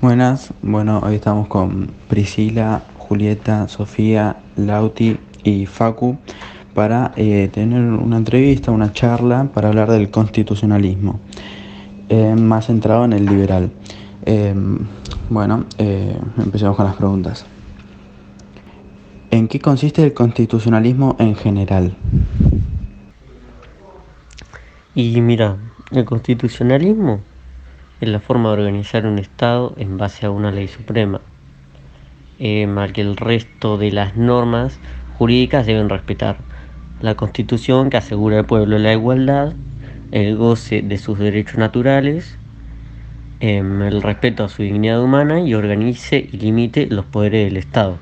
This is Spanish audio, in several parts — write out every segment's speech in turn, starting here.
Buenas, bueno, hoy estamos con Priscila, Julieta, Sofía, Lauti y Facu para tener una entrevista, una charla para hablar del constitucionalismo, más centrado en el liberal. Eh, Empecemos con las preguntas. ¿En qué consiste el constitucionalismo en general? Y mira, el constitucionalismo es la forma de organizar un Estado en base a una ley suprema, al que el resto de las normas jurídicas deben respetar. La Constitución que asegura al pueblo la igualdad, el goce de sus derechos naturales, el respeto a su dignidad humana y organice y limite los poderes del Estado,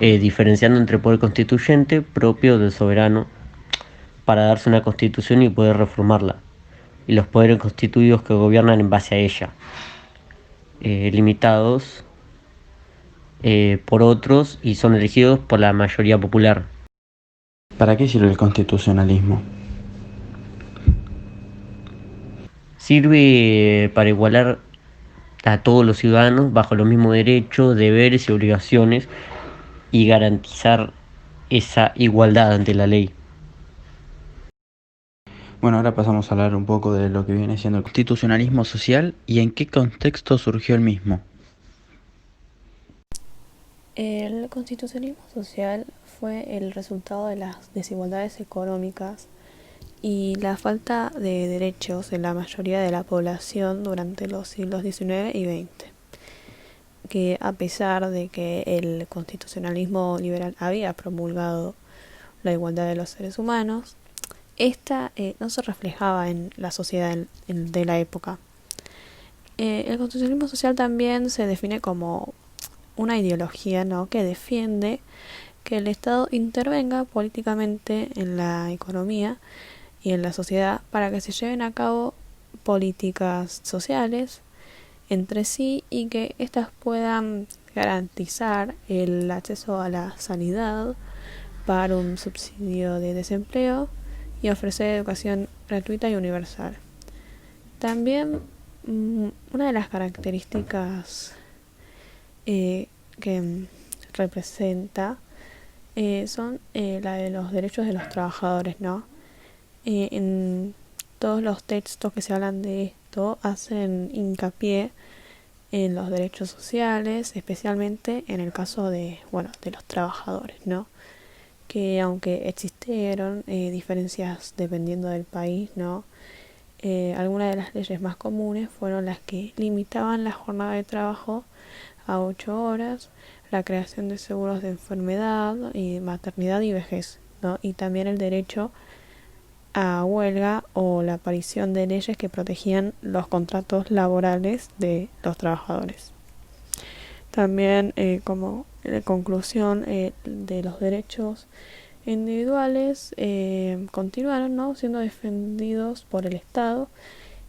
diferenciando entre poder constituyente propio del soberano para darse una constitución y poder reformarla, y los poderes constituidos que gobiernan en base a ella, limitados por otros y son elegidos por la mayoría popular. ¿Para qué sirve el constitucionalismo? Sirve para igualar a todos los ciudadanos bajo los mismos derechos, deberes y obligaciones y garantizar esa igualdad ante la ley. Bueno, ahora pasamos a hablar un poco de lo que viene siendo el constitucionalismo social y en qué contexto surgió el mismo. El constitucionalismo social fue el resultado de las desigualdades económicas y la falta de derechos en la mayoría de la población durante los siglos XIX y XX, que a pesar de que el constitucionalismo liberal había promulgado la igualdad de los seres humanos, esta no se reflejaba en la sociedad de la época. El constitucionalismo social también se define como una ideología, ¿no?, que defiende que el Estado intervenga políticamente en la economía y en la sociedad para que se lleven a cabo políticas sociales entre sí y que éstas puedan garantizar el acceso a la sanidad, pagar un subsidio de desempleo y ofrecer educación gratuita y universal. También una de las características que representa son la de los derechos de los trabajadores, ¿no? En todos los textos que se hablan de esto hacen hincapié en los derechos sociales, especialmente en el caso de, bueno, de los trabajadores, ¿no? Que aunque existieron diferencias dependiendo del país, ¿no? Algunas de las leyes más comunes fueron las que limitaban la jornada de trabajo a 8 horas, la creación de seguros de enfermedad y maternidad y vejez, ¿no? Y también el derecho a huelga o la aparición de leyes que protegían los contratos laborales de los trabajadores. También como conclusión de los derechos individuales continuaron, ¿no?, siendo defendidos por el Estado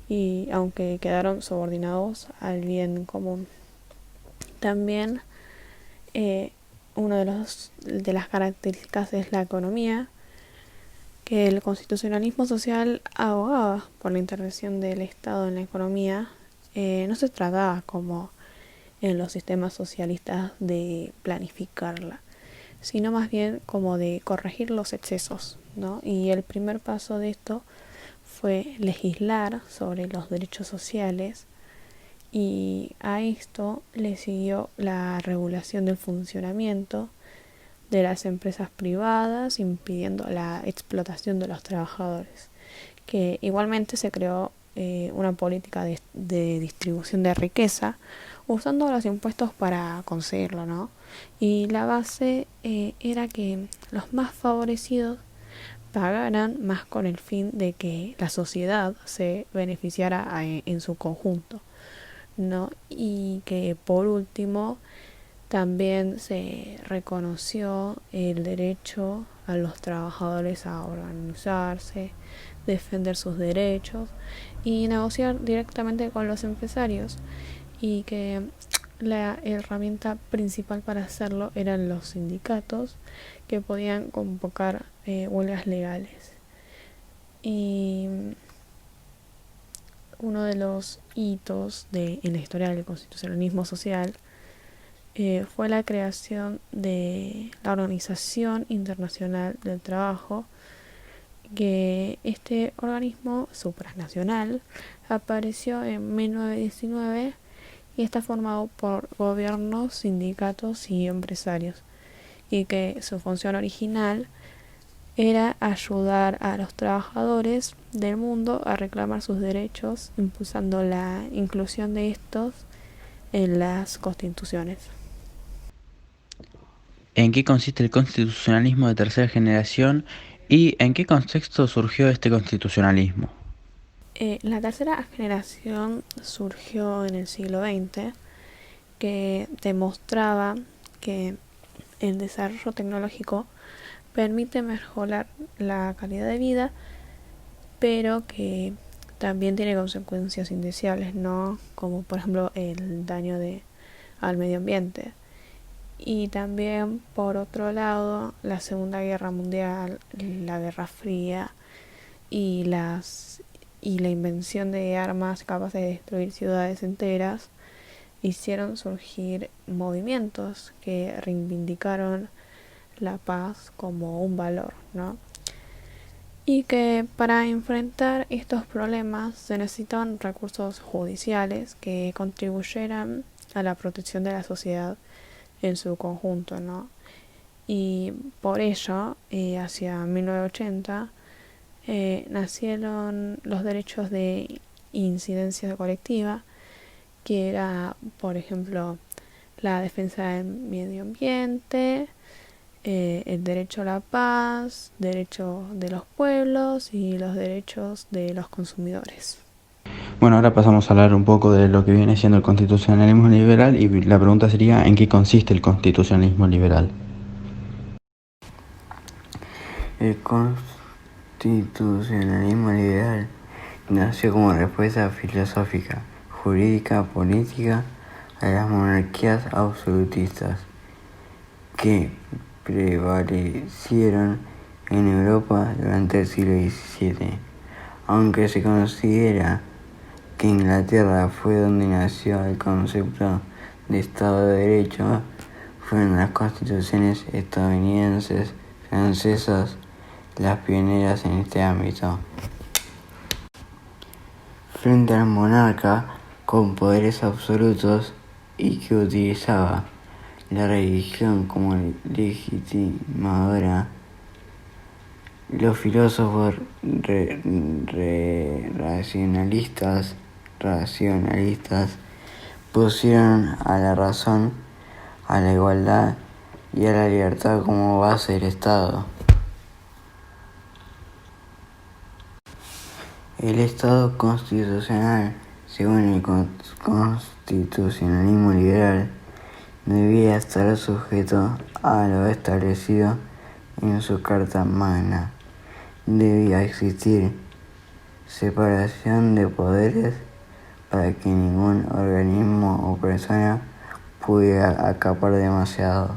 y aunque quedaron subordinados al bien común. También una de las características es la economía, que el constitucionalismo social abogaba por la intervención del Estado en la economía. No se trataba, como en los sistemas socialistas, de planificarla, sino más bien como de corregir los excesos, ¿no? Y el primer paso de esto fue legislar sobre los derechos sociales, y a esto le siguió la regulación del funcionamiento de las empresas privadas, impidiendo la explotación de los trabajadores, que igualmente se creó una política de distribución de riqueza usando los impuestos para conseguirlo, ¿no? Y la base era que los más favorecidos pagaran más con el fin de que la sociedad se beneficiara en su conjunto, ¿no? Y que por último también se reconoció el derecho a los trabajadores a organizarse, defender sus derechos y negociar directamente con los empresarios, y que la herramienta principal para hacerlo eran los sindicatos, que podían convocar huelgas legales. Y uno de los hitos en la historia del constitucionalismo social fue la creación de la Organización Internacional del Trabajo, que este organismo supranacional apareció en 1919 y está formado por gobiernos, sindicatos y empresarios, y que su función original era ayudar a los trabajadores del mundo a reclamar sus derechos, impulsando la inclusión de estos en las constituciones. ¿En qué consiste el constitucionalismo de tercera generación y en qué contexto surgió este constitucionalismo? La tercera generación surgió en el siglo XX, que demostraba que el desarrollo tecnológico permite mejorar la calidad de vida, pero que también tiene consecuencias indeseables, ¿no? Como por ejemplo el daño al medio ambiente. Y también, por otro lado, la Segunda Guerra Mundial, la Guerra Fría y la invención de armas capaces de destruir ciudades enteras hicieron surgir movimientos que reivindicaron la paz como un valor, ¿no? Y que para enfrentar estos problemas se necesitaban recursos judiciales que contribuyeran a la protección de la sociedad en su conjunto, ¿no? Y por ello, hacia 1980, nacieron los derechos de incidencia colectiva, que era, por ejemplo, la defensa del medio ambiente, el derecho a la paz, derecho de los pueblos y los derechos de los consumidores. Bueno, ahora pasamos a hablar un poco de lo que viene siendo el constitucionalismo liberal y la pregunta sería ¿en qué consiste el constitucionalismo liberal? El constitucionalismo liberal nació como respuesta filosófica, jurídica, política a las monarquías absolutistas que prevalecieron en Europa durante el siglo XVII. Aunque se considera que Inglaterra fue donde nació el concepto de Estado de Derecho, fueron las constituciones estadounidenses, francesas, las pioneras en este ámbito. Frente al monarca con poderes absolutos y que utilizaba la religión como legitimadora, los filósofos racionalistas pusieron a la razón, a la igualdad y a la libertad como base del Estado. El Estado constitucional, según el constitucionalismo liberal, debía estar sujeto a lo establecido en su Carta Magna. Debía existir separación de poderes para que ningún organismo o persona pudiera acaparar demasiado.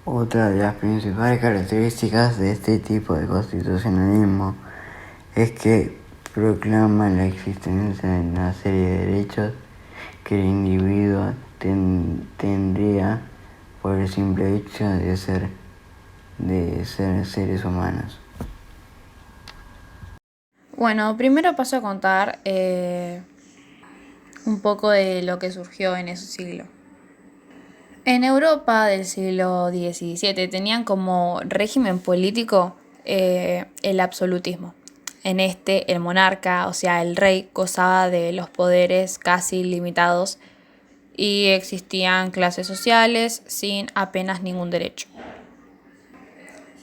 Otra de las principales características de este tipo de constitucionalismo es que proclama la existencia de una serie de derechos que el individuo tendría por el simple hecho de ser seres humanos. Bueno, primero paso a contar un poco de lo que surgió en ese siglo. En Europa del siglo XVII tenían como régimen político el absolutismo. En este, el monarca, o sea, el rey, gozaba de los poderes casi ilimitados y existían clases sociales sin apenas ningún derecho.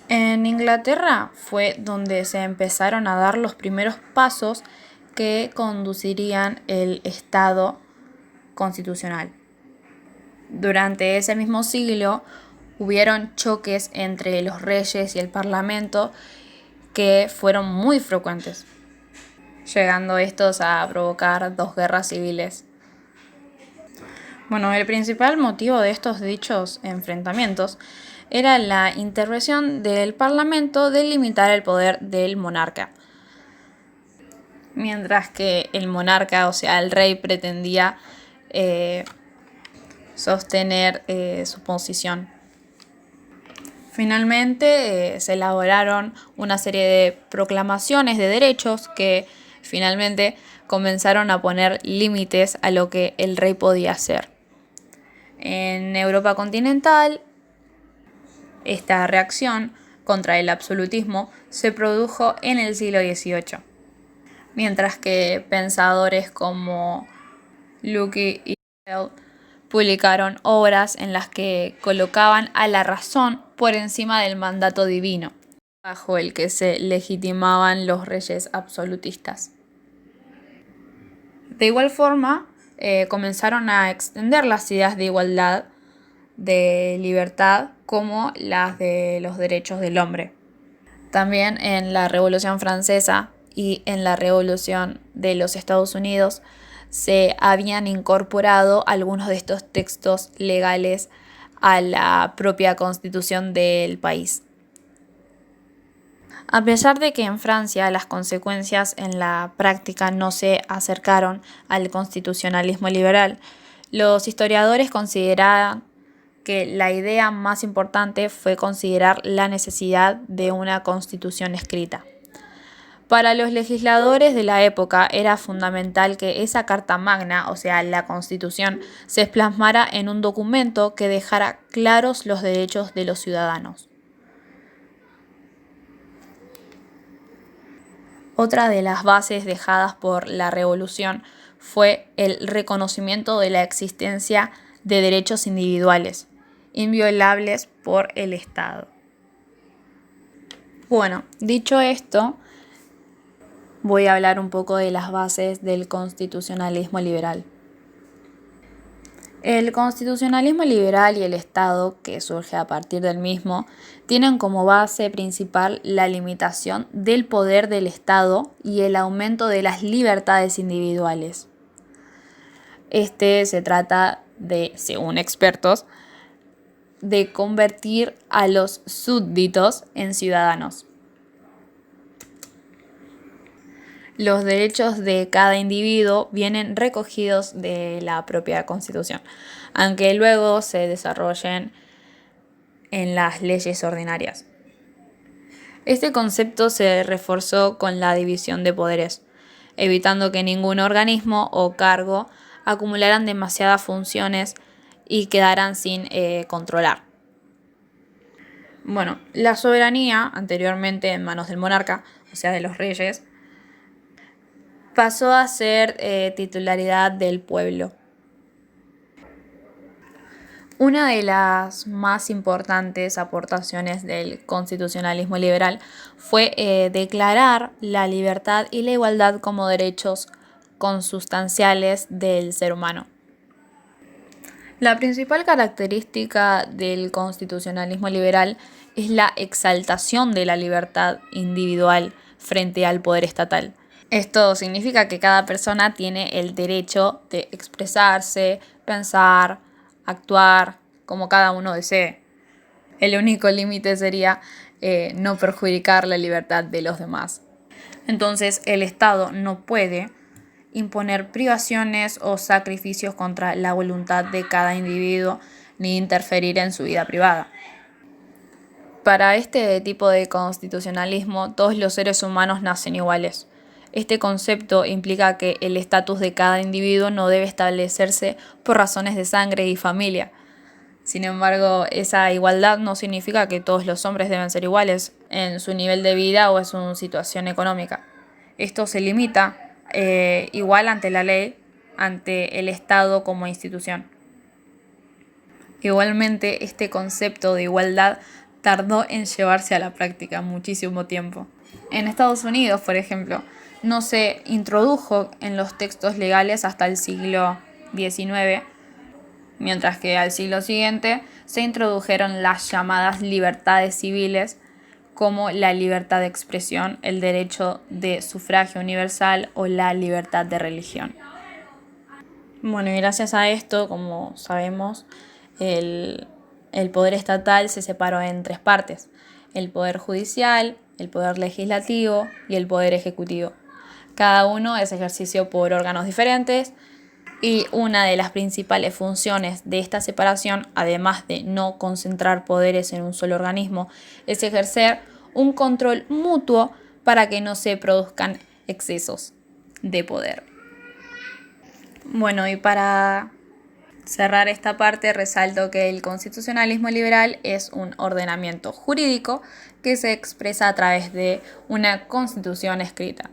En Inglaterra fue donde se empezaron a dar los primeros pasos que conducirían el Estado constitucional. Durante ese mismo siglo hubieron choques entre los reyes y el parlamento que fueron muy frecuentes, llegando estos a provocar 2 guerras civiles. Bueno, el principal motivo de estos dichos enfrentamientos era la intervención del parlamento de limitar el poder del monarca. mientras que el monarca, o sea, el rey, pretendía sostener su posición. Finalmente se elaboraron una serie de proclamaciones de derechos que finalmente comenzaron a poner límites a lo que el rey podía hacer. En Europa continental, esta reacción contra el absolutismo se produjo en el siglo XVIII, mientras que pensadores como Locke y Hegel publicaron obras en las que colocaban a la razón por encima del mandato divino, bajo el que se legitimaban los reyes absolutistas. De igual forma, comenzaron a extender las ideas de igualdad, de libertad, como las de los derechos del hombre. También en la Revolución Francesa y en la Revolución de los Estados Unidos se habían incorporado algunos de estos textos legales a la propia constitución del país. A pesar de que en Francia las consecuencias en la práctica no se acercaron al constitucionalismo liberal, los historiadores consideraban que la idea más importante fue considerar la necesidad de una constitución escrita. Para los legisladores de la época era fundamental que esa Carta Magna, o sea, la Constitución, se plasmara en un documento que dejara claros los derechos de los ciudadanos. Otra de las bases dejadas por la Revolución fue el reconocimiento de la existencia de derechos individuales, inviolables por el Estado. Bueno, dicho esto, voy a hablar un poco de las bases del constitucionalismo liberal. El constitucionalismo liberal y el Estado, que surge a partir del mismo, tienen como base principal la limitación del poder del Estado y el aumento de las libertades individuales. Se trata de, según expertos, de convertir a los súbditos en ciudadanos. Los derechos de cada individuo vienen recogidos de la propia Constitución, aunque luego se desarrollen en las leyes ordinarias. Este concepto se reforzó con la división de poderes, evitando que ningún organismo o cargo acumularan demasiadas funciones y quedaran sin controlar. Bueno, la soberanía, anteriormente en manos del monarca, o sea de los reyes, pasó a ser titularidad del pueblo. Una de las más importantes aportaciones del constitucionalismo liberal fue declarar la libertad y la igualdad como derechos consustanciales del ser humano. La principal característica del constitucionalismo liberal es la exaltación de la libertad individual frente al poder estatal. Esto significa que cada persona tiene el derecho de expresarse, pensar, actuar como cada uno desee. El único límite sería no perjudicar la libertad de los demás. Entonces, el Estado no puede imponer privaciones o sacrificios contra la voluntad de cada individuo ni interferir en su vida privada. Para este tipo de constitucionalismo, todos los seres humanos nacen iguales. Este concepto implica que el estatus de cada individuo no debe establecerse por razones de sangre y familia. Sin embargo, esa igualdad no significa que todos los hombres deben ser iguales en su nivel de vida o en su situación económica. Esto se limita igual ante la ley, ante el Estado como institución. Igualmente, este concepto de igualdad tardó en llevarse a la práctica muchísimo tiempo. En Estados Unidos, por ejemplo, no se introdujo en los textos legales hasta el siglo XIX, mientras que al siglo siguiente se introdujeron las llamadas libertades civiles, como la libertad de expresión, el derecho de sufragio universal o la libertad de religión. Bueno, y gracias a esto, como sabemos, el poder estatal se separó en tres partes: el poder judicial, el poder legislativo y el poder ejecutivo. Cada uno es ejercicio por órganos diferentes y una de las principales funciones de esta separación, además de no concentrar poderes en un solo organismo, es ejercer un control mutuo para que no se produzcan excesos de poder. Bueno, y para cerrar esta parte, resalto que el constitucionalismo liberal es un ordenamiento jurídico que se expresa a través de una constitución escrita.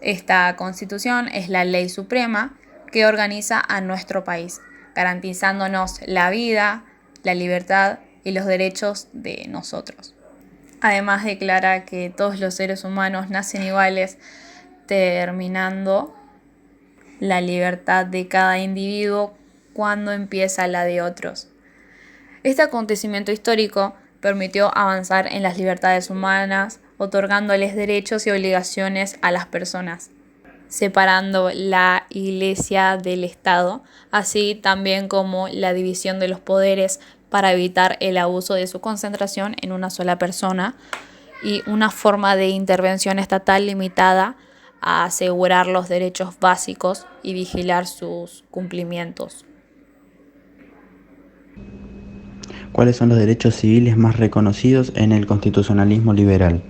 Esta constitución es la ley suprema que organiza a nuestro país, garantizándonos la vida, la libertad y los derechos de nosotros. Además declara que todos los seres humanos nacen iguales, terminando la libertad de cada individuo cuando empieza la de otros. Este acontecimiento histórico permitió avanzar en las libertades humanas, otorgándoles derechos y obligaciones a las personas, separando la Iglesia del Estado, así también como la división de los poderes para evitar el abuso de su concentración en una sola persona y una forma de intervención estatal limitada a asegurar los derechos básicos y vigilar sus cumplimientos. ¿Cuáles son los derechos civiles más reconocidos en el constitucionalismo liberal?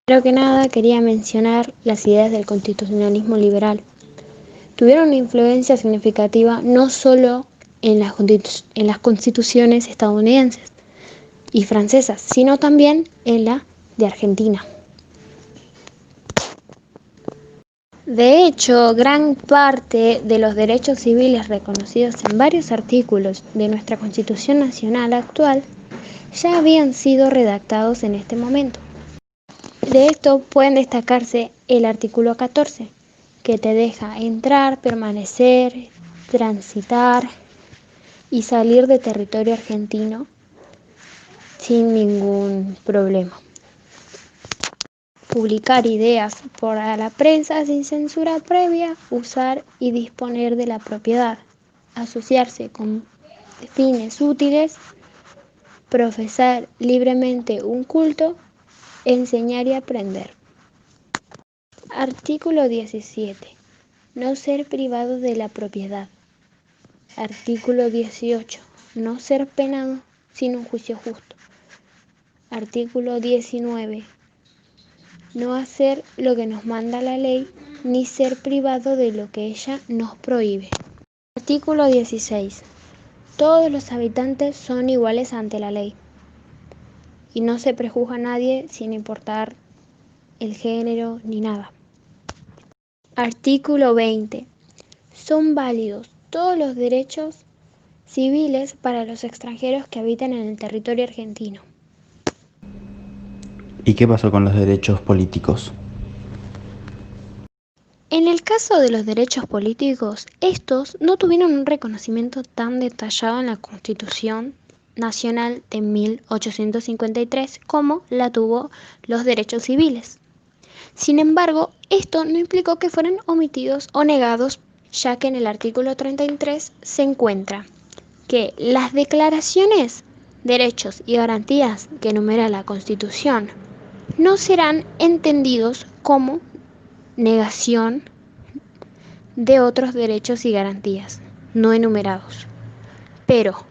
Primero que nada, quería mencionar las ideas del constitucionalismo liberal. Tuvieron una influencia significativa no solo en las constituciones estadounidenses y francesas, sino también en la de Argentina. De hecho, gran parte de los derechos civiles reconocidos en varios artículos de nuestra Constitución Nacional actual ya habían sido redactados en este momento. De esto pueden destacarse el artículo 14, que te deja entrar, permanecer, transitar y salir de territorio argentino sin ningún problema. Publicar ideas por la prensa sin censura previa, usar y disponer de la propiedad, asociarse con fines útiles, profesar libremente un culto, enseñar y aprender. Artículo 17. No ser privado de la propiedad. Artículo 18. No ser penado sin un juicio justo. Artículo 19. No hacer lo que nos manda la ley, ni ser privado de lo que ella nos prohíbe. Artículo 16. Todos los habitantes son iguales ante la ley, y no se prejuzga a nadie sin importar el género ni nada. Artículo 20. Son válidos todos los derechos civiles para los extranjeros que habitan en el territorio argentino. ¿Y qué pasó con los derechos políticos? En el caso de los derechos políticos, estos no tuvieron un reconocimiento tan detallado en la Constitución Nacional de 1853 como la tuvo los derechos civiles. Sin embargo, esto no implicó que fueran omitidos o negados, ya que en el artículo 33 se encuentra que las declaraciones, derechos y garantías que enumera la Constitución no serán entendidos como negación de otros derechos y garantías no enumerados, pero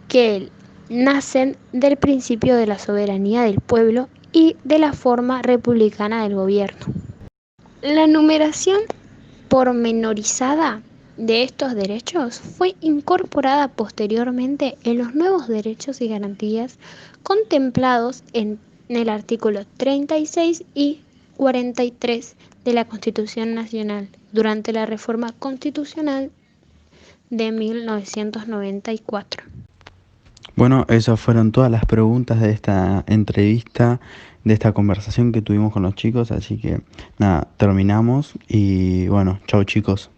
que nacen del principio de la soberanía del pueblo y de la forma republicana del gobierno. La numeración pormenorizada de estos derechos fue incorporada posteriormente en los nuevos derechos y garantías contemplados en el artículo 36 y 43 de la Constitución Nacional durante la Reforma Constitucional de 1994. Bueno, esas fueron todas las preguntas de esta entrevista, de esta conversación que tuvimos con los chicos, así que nada, terminamos y bueno, chao chicos.